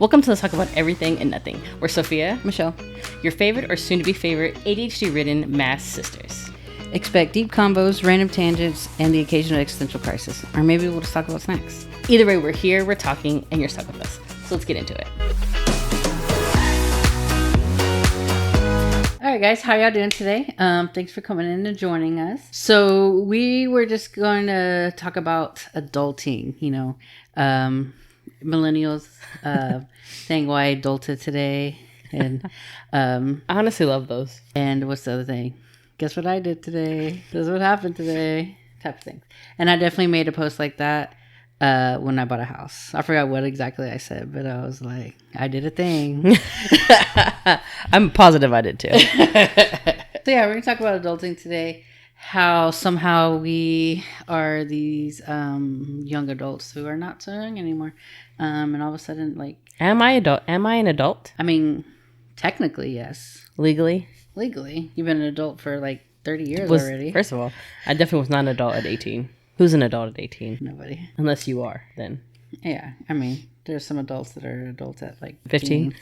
Welcome to Let's Talk About Everything and Nothing. We're Sophia, Michelle, your favorite or soon-to-be favorite ADHD-ridden mass sisters. Expect deep combos, random tangents, and the occasional existential crisis. Or maybe we'll just talk about snacks. Either way, we're here, we're talking, and you're stuck with us. So let's get into it. All right, guys, how y'all doing today? Thanks for coming in and joining us. So we were just going to talk about adulting, millennials, saying why I adulted today. And I honestly love those. And what's the other thing? Guess what I did today? This is what happened today. Type of thing. And I definitely made a post like that when I bought a house. I forgot what exactly I said, but I was like, I did a thing. I'm positive I did too. So yeah, we're going to talk about adulting today. How somehow we are these young adults who are not so young anymore. And all of a sudden, like... Am I an adult? I mean, technically, yes. Legally? Legally. You've been an adult for like 30 years already. First of all, I definitely was not an adult at 18. Who's an adult at 18? Nobody. Unless you are, then. Yeah, I mean, there's some adults that are adults at like 15.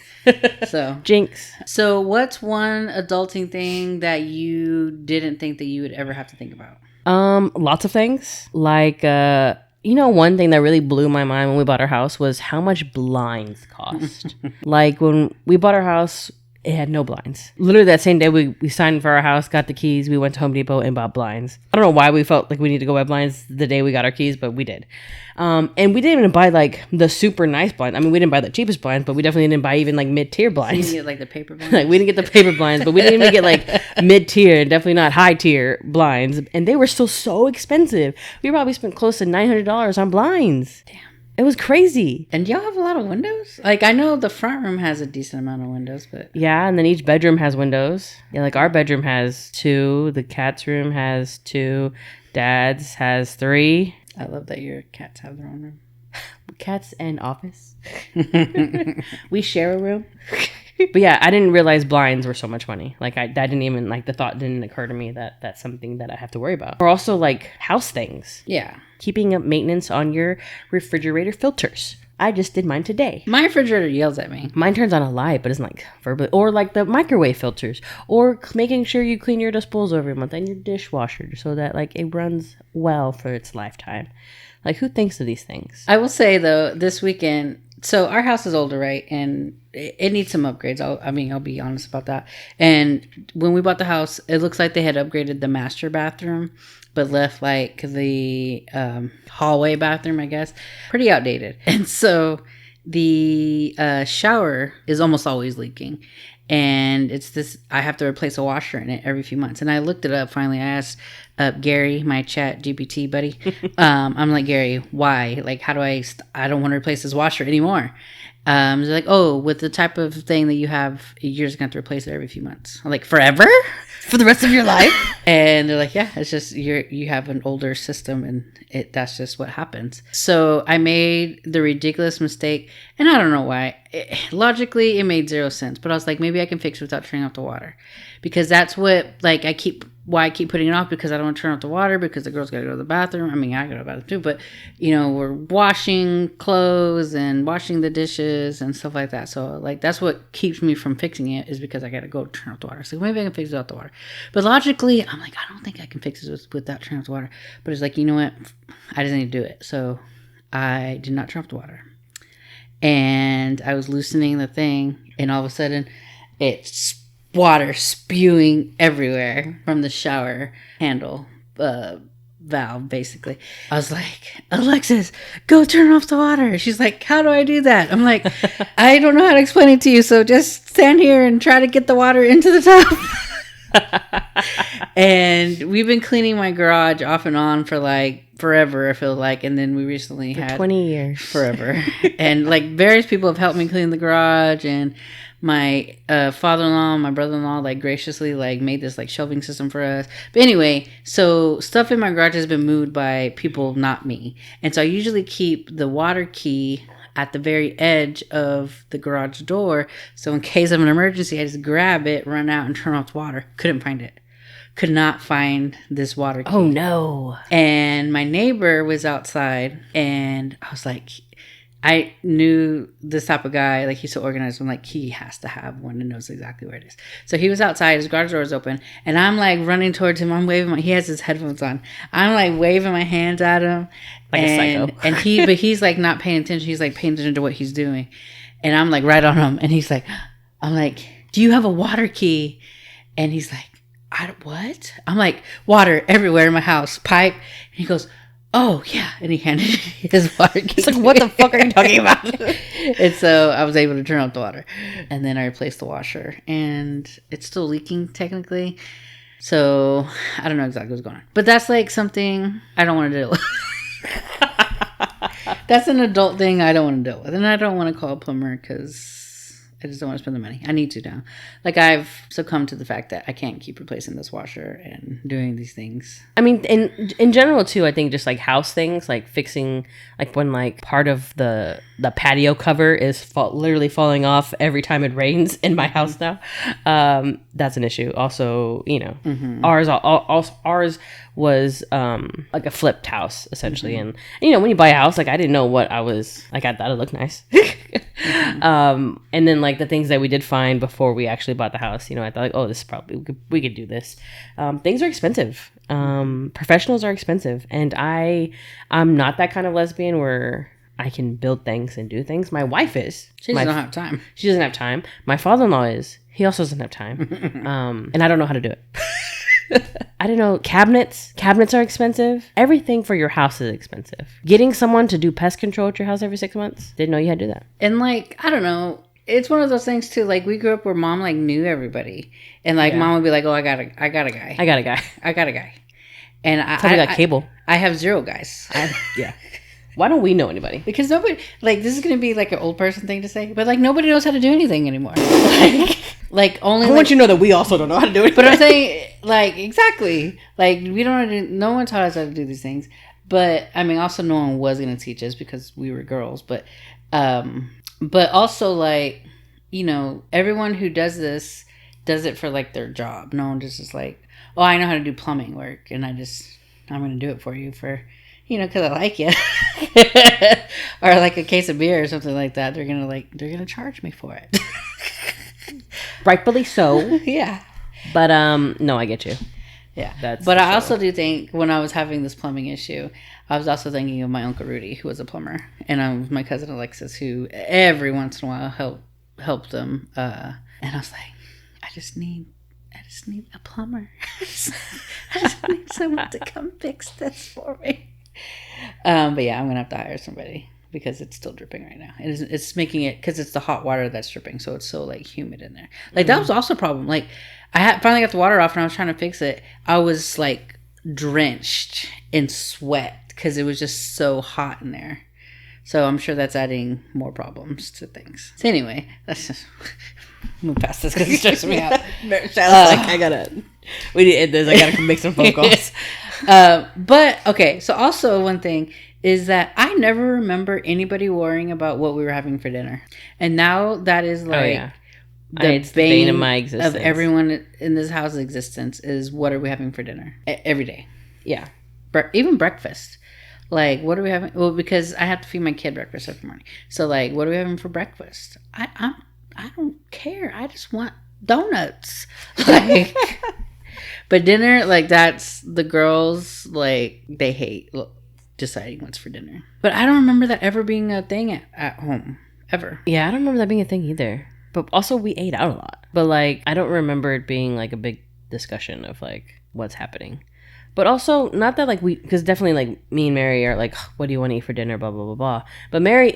So Jinx. So what's one adulting thing that you didn't think that you would ever have to think about? Lots of things. Like, one thing that really blew my mind when we bought our house was how much blinds cost. Like, when we bought our house, it had no blinds. Literally that same day we signed for our house, got the keys, we went to Home Depot and bought blinds. I don't know why we felt like we needed to go buy blinds the day we got our keys, but we did. And we didn't even buy like the super nice blinds. I mean, we didn't buy the cheapest blinds, but we definitely didn't buy even like mid-tier blinds. So you get like the paper blinds? Like, we didn't get the paper blinds, but we didn't even get like mid-tier and definitely not high-tier blinds. And they were still so expensive. We probably spent close to $900 on blinds. Damn. It was crazy. And y'all have a lot of windows? Like, I know the front room has a decent amount of windows, but... Yeah, and then each bedroom has windows. Yeah, like our bedroom has 2. The cat's room has 2. Dad's has 3. I love that your cats have their own room. Cats and office. We share a room. But yeah, I didn't realize blinds were so much money. Like, that didn't even, like, the thought didn't occur to me that that's something that I have to worry about. Or also, like, house things. Yeah. Keeping up maintenance on your refrigerator filters. I just did mine today. My refrigerator yells at me. Mine turns on a light, but it's like verbally. Or like the microwave filters. Or making sure you clean your disposal every month and your dishwasher so that like it runs well for its lifetime. Like, who thinks of these things? I will say though, this weekend, so our house is older, right? And it needs some upgrades. I'll be honest about that. And when we bought the house, it looks like they had upgraded the master bathroom, but left like the hallway bathroom, I guess, pretty outdated. And so the shower is almost always leaking. And it's this, I have to replace a washer in it every few months. And I looked it up. Finally, I asked Gary, my chat GPT buddy. I'm like, Gary, why? Like, how do I don't want to replace this washer anymore. They're like, oh, with the type of thing that you have, you're just going to have to replace it every few months. I'm like, forever? For the rest of your life? And they're like, yeah, it's just, you have an older system and that's just what happens. So I made the ridiculous mistake, and I don't know why. Logically, it made 0 sense, but I was like, maybe I can fix it without turning off the water. Because that's what, like, I keep putting it off, because I don't want to turn off the water, because the girls got to go to the bathroom. I mean, I go to the bathroom too, but, we're washing clothes and washing the dishes and stuff like that. So, like, that's what keeps me from fixing it, is because I got to go turn off the water. So maybe I can fix it without the water. But logically, I'm like, I don't think I can fix it without turning off the water. But it's like, you know what? I just need to do it. So I did not turn off the water. And I was loosening the thing, and all of a sudden, it's water spewing everywhere from the shower handle valve, basically. I was like, Alexis, go turn off the water. She's like, how do I do that? I'm like, I don't know how to explain it to you, so just stand here and try to get the water into the tub. And we've been cleaning my garage off and on for like forever, I feel like. And then we recently had 20 years. Forever. And like various people have helped me clean the garage, and my father-in-law, my brother-in-law, like graciously like made this like shelving system for us. But anyway, so stuff in my garage has been moved by people, not me. And so I usually keep the water key at the very edge of the garage door. So in case of an emergency, I just grab it, run out, and turn off the water. Couldn't find it. Could not find this water key. Oh no. And my neighbor was outside, and I was like, I knew this type of guy, like he's so organized. I'm like, he has to have one and knows exactly where it is. So he was outside, his garage door is open, and I'm like running towards him. I'm waving he has his headphones on. I'm like waving my hands at him. Like a psycho. And he's like not paying attention. He's like paying attention to what he's doing. And I'm like right on him. And he's like, I'm like, do you have a water key? And he's like, what? I'm like, water everywhere in my house, pipe. And he goes, oh yeah, and he handed his water key. It's like, what the fuck are you talking about? And so I was able to turn off the water, and then I replaced the washer, and it's still leaking technically. So I don't know exactly what's going on, but that's like something I don't want to deal with. That's an adult thing I don't want to deal with, and I don't want to call a plumber because I just don't want to spend the money. I need to now. Like, I've succumbed to the fact that I can't keep replacing this washer and doing these things. I mean, in general too, I think just like house things, like fixing, like when like part of the patio cover is literally falling off every time it rains in my house now. That's an issue. Also, you know, ours was like a flipped house essentially, and you know, when you buy a house, like I didn't know what I was like. I thought it looked nice. And then like the things that we did find before we actually bought the house, you know, I thought like, oh, this is probably we could do this. Things are expensive. Professionals are expensive, and I'm not that kind of lesbian where I can build things and do things. My wife is. She doesn't have time. She doesn't have time. My father-in-law is. He also doesn't have time. And I don't know how to do it. I don't know. Cabinets are expensive. Everything for your house is expensive. Getting someone to do pest control at your house every 6 months, didn't know you had to do that. And like, I don't know. It's one of those things too. Like, we grew up where mom like knew everybody, and like mom would be like, "Oh, I got a guy. I got a guy." And I got cable. I have 0 guys. Yeah. Why don't we know anybody? Because nobody, like, this is going to be like an old person thing to say, but like nobody knows how to do anything anymore. Like only. I want you to know that we also don't know how to do it. But I'm saying, like, exactly. Like, we don't. No one taught us how to do these things. But I mean, also, no one was going to teach us because we were girls. But also, like, you know, everyone who does this does it for like their job. No one just is like, oh, I know how to do plumbing work, and I'm going to do it for you for, you know, because I like you. Or like a case of beer or something like that. They're gonna charge me for it. Rightfully so. Yeah. But no, I get you. Yeah. But I also do think when I was having this plumbing issue, I was also thinking of my Uncle Rudy, who was a plumber, and my cousin Alexis, who every once in a while helped them. And I was like, I just need a plumber. I just need someone to come fix this for me. But yeah, I'm gonna have to hire somebody because it's still dripping right now. It's making it, because it's the hot water that's dripping, so it's so like humid in there. Like that was also a problem. Like I finally got the water off and I was trying to fix it. I was like drenched in sweat because it was just so hot in there. So I'm sure that's adding more problems to things. So anyway, let's just move past this because it stresses me out. We need to end this. I gotta make some phone calls. But okay, so also one thing is that I never remember anybody worrying about what we were having for dinner, and now that is like it's the bane of my existence. Of everyone in this house's existence is, what are we having for dinner every day? Yeah, even breakfast. Like, what are we having? Well, because I have to feed my kid breakfast every morning, so like, what are we having for breakfast? I don't care. I just want donuts. Like. But dinner, like, that's the girls, like, they hate deciding what's for dinner. But I don't remember that ever being a thing at home, ever. Yeah, I don't remember that being a thing either. But also, we ate out a lot. But, like, I don't remember it being, like, a big discussion of, like, what's happening. But also, not that, like, because definitely, like, me and Mary are, like, what do you want to eat for dinner, blah, blah, blah, blah. But Mary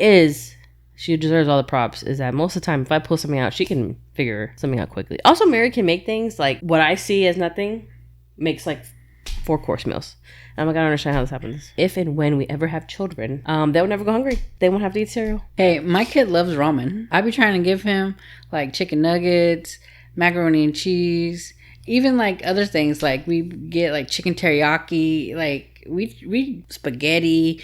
she deserves all the props, is that most of the time, if I pull something out, she can figure something out quickly. Also, Mary can make things, like, what I see as nothing makes, like, 4-course meals. I'm like, I don't understand how this happens. If and when we ever have children, they'll never go hungry. They won't have to eat cereal. Hey, my kid loves ramen. I be trying to give him, like, chicken nuggets, macaroni and cheese, even, like, other things. Like, we get, like, chicken teriyaki, like, we spaghetti.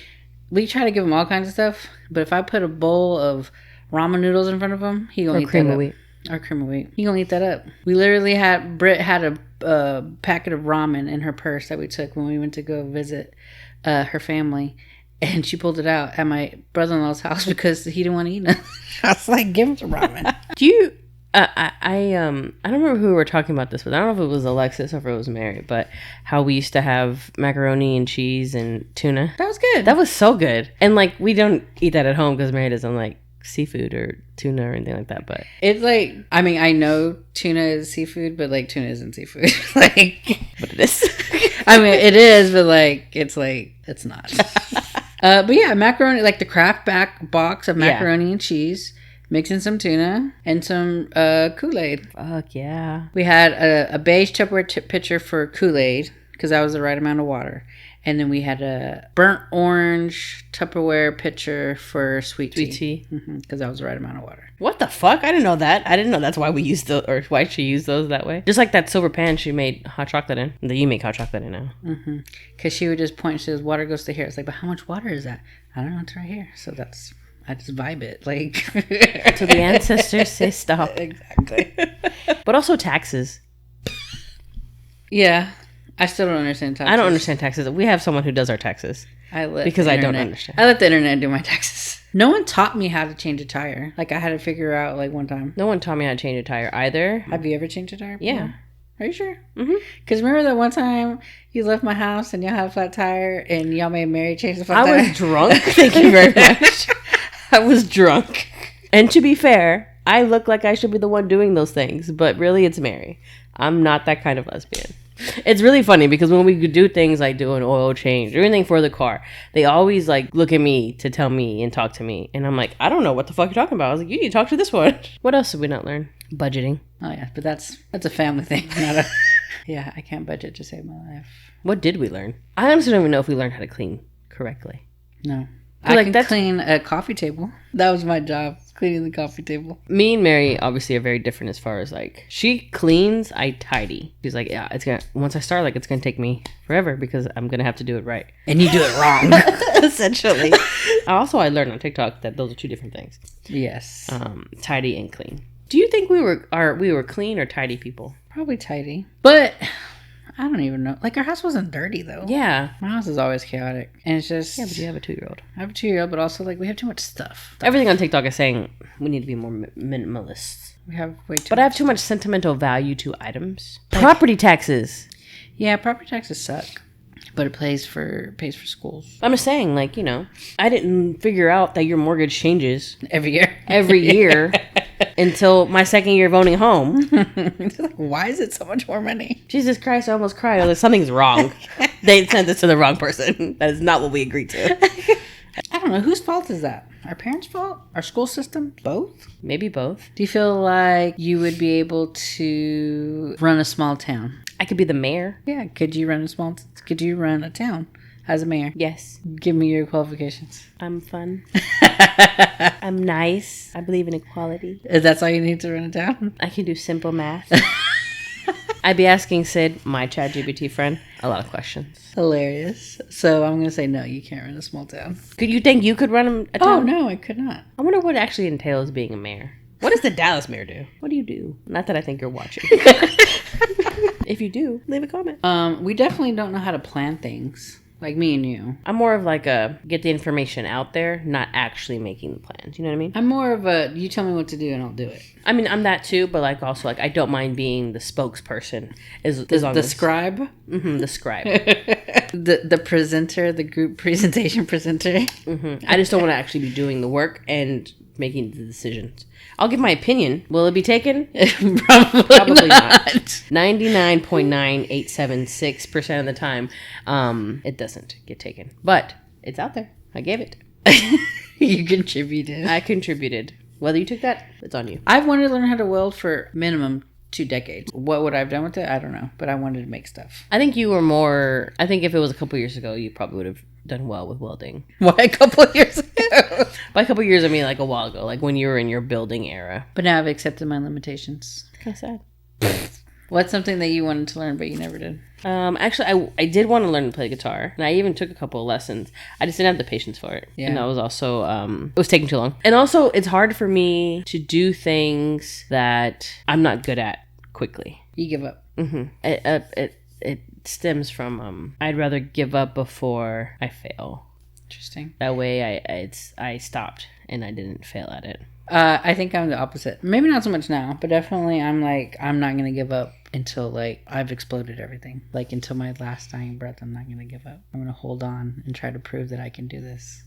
We try to give him all kinds of stuff, but if I put a bowl of ramen noodles in front of him, he gonna eat that up. Or cream of wheat. He gonna eat that up. We literally Britt had a packet of ramen in her purse that we took when we went to go visit her family, And she pulled it out at my brother-in-law's house because he didn't want to eat it. I was like, give him some ramen. Do you... I don't remember who we were talking about this with. I don't know if it was Alexis or if it was Mary, but how we used to have macaroni and cheese and tuna. That was good. That was so good. And like, we don't eat that at home because Mary doesn't like seafood or tuna or anything like that. But it's like, I mean, I know tuna is seafood, but like tuna isn't seafood. Like, but it is. I mean, it is, but like, it's not. But yeah, macaroni, like the Kraft back box of macaroni and cheese. Mix in some tuna and some Kool-Aid. Fuck yeah. We had a beige Tupperware pitcher for Kool-Aid because that was the right amount of water. And then we had a burnt orange Tupperware pitcher for sweet tea. Because that was the right amount of water. What the fuck? I didn't know that. I didn't know that's why we used those, or why she used those that way. Just like that silver pan she made hot chocolate in. That you make hot chocolate in now. Because she would just point, she says, water goes to here. It's like, but how much water is that? I don't know, it's right here. So I just vibe it, like. So the ancestors say stop. Exactly. But also taxes. Yeah. I still don't understand taxes. I don't understand taxes. We have someone who does our taxes. Because I don't understand. I let the internet do my taxes. No one taught me how to change a tire. Like, I had to figure out, like, one time. No one taught me how to change a tire either. Have you ever changed a tire before? Yeah. Are you sure? Because remember that one time you left my house and y'all had a flat tire and y'all made Mary change the flat tire? I was drunk. Thank you very much. I was drunk. And to be fair, I look like I should be the one doing those things, but really it's Mary. I'm not that kind of lesbian. It's really funny because when we do things like do an oil change or anything for the car, they always like look at me to tell me and talk to me. And I'm like, I don't know what the fuck you're talking about. I was like, you need to talk to this one. What else did we not learn? Budgeting. Oh yeah, but that's a family thing, not a... Yeah, I can't budget to save my life. What did we learn? I honestly don't even know if we learned how to clean correctly. No. I can clean a coffee table. That was my job, cleaning the coffee table. Me and Mary obviously are very different as far as like, she cleans, I tidy. She's like, yeah, once I start, like, it's gonna take me forever because I'm gonna have to do it right. And you do it wrong. Essentially. I learned on TikTok that those are two different things. Yes. Tidy and clean. Do you think we were clean or tidy people? Probably tidy. But I don't even know. Like, our house wasn't dirty, though. Yeah. My house is always chaotic. And it's just... Yeah, but you have a 2-year-old. I have a 2-year-old, but also, like, we have too much stuff. Everything on TikTok is saying we need to be more minimalists. We have way too much. But I have too much sentimental value to items. Property taxes. Yeah, property taxes suck. But it pays for schools. I'm just saying, like, you know, I didn't figure out that your mortgage changes every year. Every year. Until my second year of owning a home. It's like, why is it so much more money? Jesus Christ, I almost cried. I was like, something's wrong. They sent this to the wrong person. That is not what we agreed to. I don't know. Whose fault is that? Our parents' fault? Our school system? Both? Maybe both. Do you feel like you would be able to run a small town? I could be the mayor. Yeah. Could you run a town as a mayor? Yes. Give me your qualifications. I'm fun. I'm nice. I believe in equality. Is that all you need to run a town? I can do simple math. I'd be asking Sid, my ChatGPT friend, a lot of questions. Hilarious. So I'm going to say no, you can't run a small town. Could you think you could run a town? Oh, no, I could not. I wonder what actually entails being a mayor. What does the Dallas mayor do? What do you do? Not that I think you're watching. If you do, leave a comment. We definitely don't know how to plan things. Like me and you. I'm more of like a get the information out there, not actually making the plans. You know what I mean? I'm more of a you tell me what to do and I'll do it. I mean, I'm that too, but like also like I don't mind being the spokesperson. The scribe? Mm-hmm, the scribe. the presenter, the group presentation presenter. Mm-hmm. I just don't want to actually be doing the work and making the decisions. I'll give my opinion. Will it be taken? Probably not. 99.9876% of the time, it doesn't get taken. But it's out there. I gave it. You contributed. I contributed. Whether you took that, it's on you. I've wanted to learn how to weld for minimum 2 decades. What would I have done with it? I don't know. But I wanted to make stuff. I think you were more... I think if it was a couple years ago, you probably would have done well with welding. Why a couple of years ago? By a couple of years, I mean like a while ago. Like when you were in your building era. But now I've accepted my limitations. Kind of sad. What's something that you wanted to learn but you never did? Actually, I did want to learn to play guitar. And I even took a couple of lessons. I just didn't have the patience for it. Yeah. And that was also... it was taking too long. And also, it's hard for me to do things that I'm not good at quickly. You give up. Mm-hmm. It stems from I'd rather give up before I fail. Interesting. That way I stopped and I didn't fail at it. I think I'm the opposite. Maybe not so much now, but definitely I'm not going to give up until I've exploded everything. Until my last dying breath, I'm not going to give up. I'm going to hold on and try to prove that I can do this.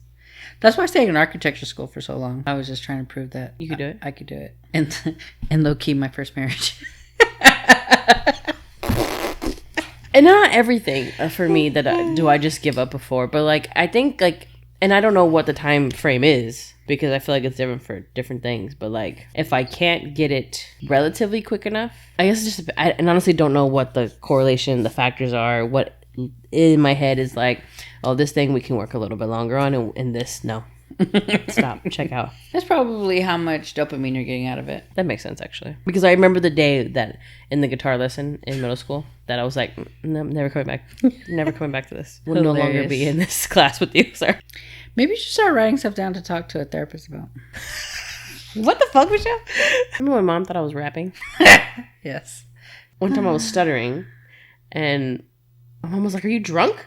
That's why I stayed in architecture school for so long. I was just trying to prove that you could do it. I could do it. And low key, my first marriage. And not everything for me that I just give up before, but I think and I don't know what the time frame is because I feel like it's different for different things. But if I can't get it relatively quick enough, I guess I honestly don't know what the correlation, the factors are. What in my head is oh, this thing we can work a little bit longer on, and this no. Stop. Check out. That's probably how much dopamine you're getting out of it. That makes sense, actually. Because I remember the day that in the guitar lesson in middle school that I was like, no, never coming back. Never coming back to this. Will no longer be in this class with you, sir. Maybe you should start writing stuff down to talk to a therapist about. What the fuck, Michelle? Remember when mom thought I was rapping? Yes. One time I was stuttering and my mom was like, are you drunk?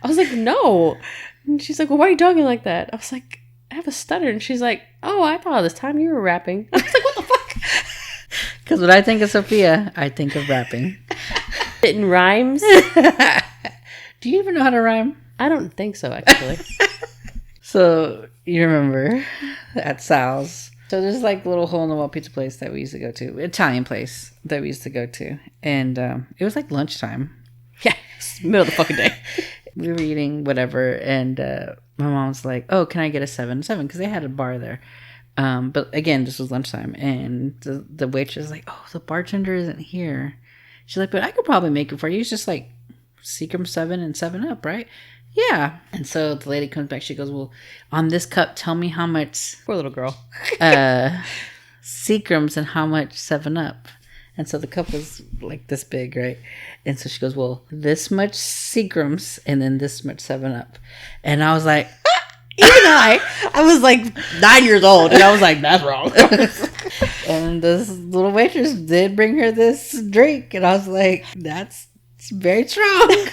I was like, no. And she's like, well, why are you talking like that? I was like, I have a stutter. And she's like, oh, I thought this time you were rapping. I was like, what the fuck? Because when I think of Sophia, I think of rapping. Spitting rhymes. Do you even know how to rhyme? I don't think so, actually. So, you remember at Sal's. So, there's a little hole-in-the-wall pizza place that we used to go to. Italian place that we used to go to. And it was lunchtime. Yeah, middle of the fucking day. We were eating whatever, and my mom's like, oh, can I get a 7-7? Because they had a bar there. But again, this was lunchtime, and the waitress was like, oh, the bartender isn't here. She's like, but I could probably make it for you. It's just Seagram 7 and 7-Up, right? Yeah. And so the lady comes back. She goes, well, on this cup, tell me how much... Poor little girl. Seagrams and how much 7-Up. And so the cup was this big, right? And so she goes, well, this much Seagrams and then this much 7-Up. And I was like, even I was 9 years old. And I was like, that's wrong. And this little waitress did bring her this drink. And I was like, that's very strong.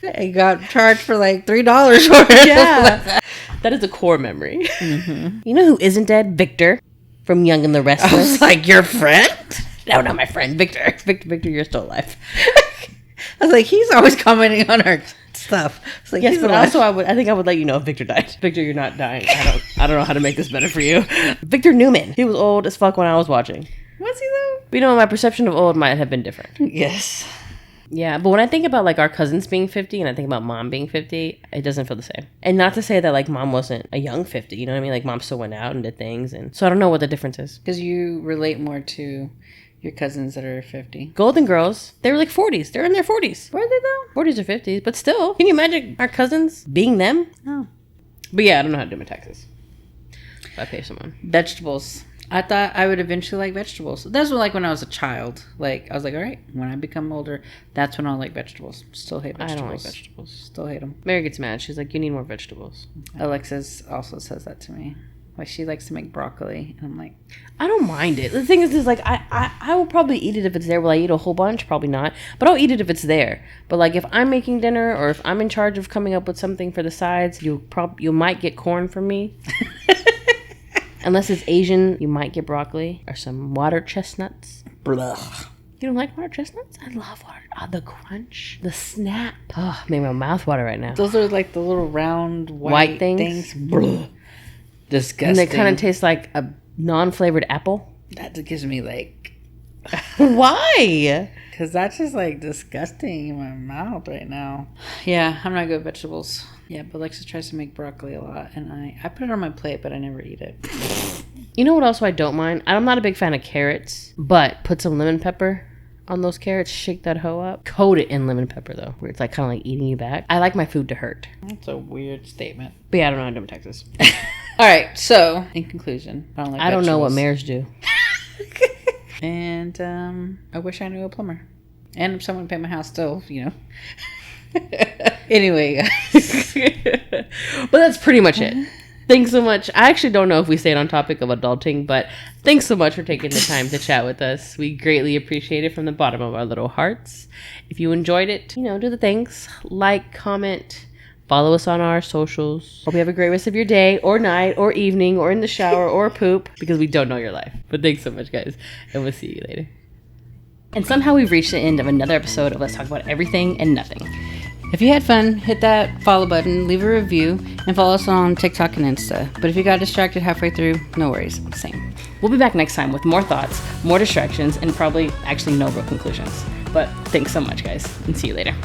I got charged for $3 for it. Yeah. That is a core memory. Mm-hmm. You know who isn't dead? Victor from Young and the Restless. I was like, your friend? No, not my friend. Victor, you're still alive. I was like, he's always commenting on our stuff. It's yes, but also I think I would let you know if Victor died. Victor, you're not dying. I don't know how to make this better for you. Victor Newman. He was old as fuck when I was watching. Was he though? But my perception of old might have been different. Yes. Yeah, but when I think about our cousins being 50 and I think about mom being 50, it doesn't feel the same. And not to say that mom wasn't a young 50, you know what I mean? Mom still went out and did things, and so I don't know what the difference is. Because you relate more to your cousins that are 50. Golden Girls, they were 40s. They're in their 40s. Were they though? 40s or 50s, but still. Can you imagine our cousins being them? No. But yeah, I don't know how to do my taxes. If I pay someone. Vegetables. I thought I would eventually like vegetables. That's when I was a child. I was like, all right, when I become older, that's when I'll like vegetables. Still hate vegetables. I don't like vegetables. Still hate them. Mary gets mad. She's like, you need more vegetables. Alexis also says that to me. She likes to make broccoli. And I'm like, I don't mind it. The thing is I will probably eat it if it's there. Will I eat a whole bunch? Probably not. But I'll eat it if it's there. But if I'm making dinner or if I'm in charge of coming up with something for the sides, you might get corn from me. Unless it's Asian, you might get broccoli or some water chestnuts. Blah. You don't like water chestnuts? I love water. Oh, the crunch, the snap. Oh, made my mouth water right now. Those are the little round white things. Blah. Disgusting. And they kind of taste like a non-flavored apple. That gives me Why? Because that's just disgusting in my mouth right now. Yeah, I'm not good at vegetables. Yeah, but Alexis tries to make broccoli a lot, and I put it on my plate, but I never eat it. You know what else I don't mind? I'm not a big fan of carrots, but put some lemon pepper on those carrots, shake that hoe up, coat it in lemon pepper though, where it's kind of eating you back. I like my food to hurt. That's a weird statement. But yeah, I don't know how to do in Texas. All right, so in conclusion, I don't know what mayors do. And I wish I knew a plumber. And if someone paid my house still, Anyway, but that's pretty much it. Thanks so much. I actually don't know if we stayed on topic of adulting, but thanks so much for taking the time to chat with us. We greatly appreciate it from the bottom of our little hearts. If you enjoyed it, do the things. Like, comment, Follow us on our socials. Hope you have a great rest of your day or night or evening or in the shower or poop, because we don't know your life. But thanks so much, guys, and we'll see you later. And somehow we've reached the end of another episode of Let's Talk About Everything and Nothing. If you had fun, hit that follow button, leave a review, and follow us on TikTok and Insta. But if you got distracted halfway through, no worries. Same. We'll be back next time with more thoughts, more distractions, and probably actually no real conclusions. But thanks so much, guys, and see you later.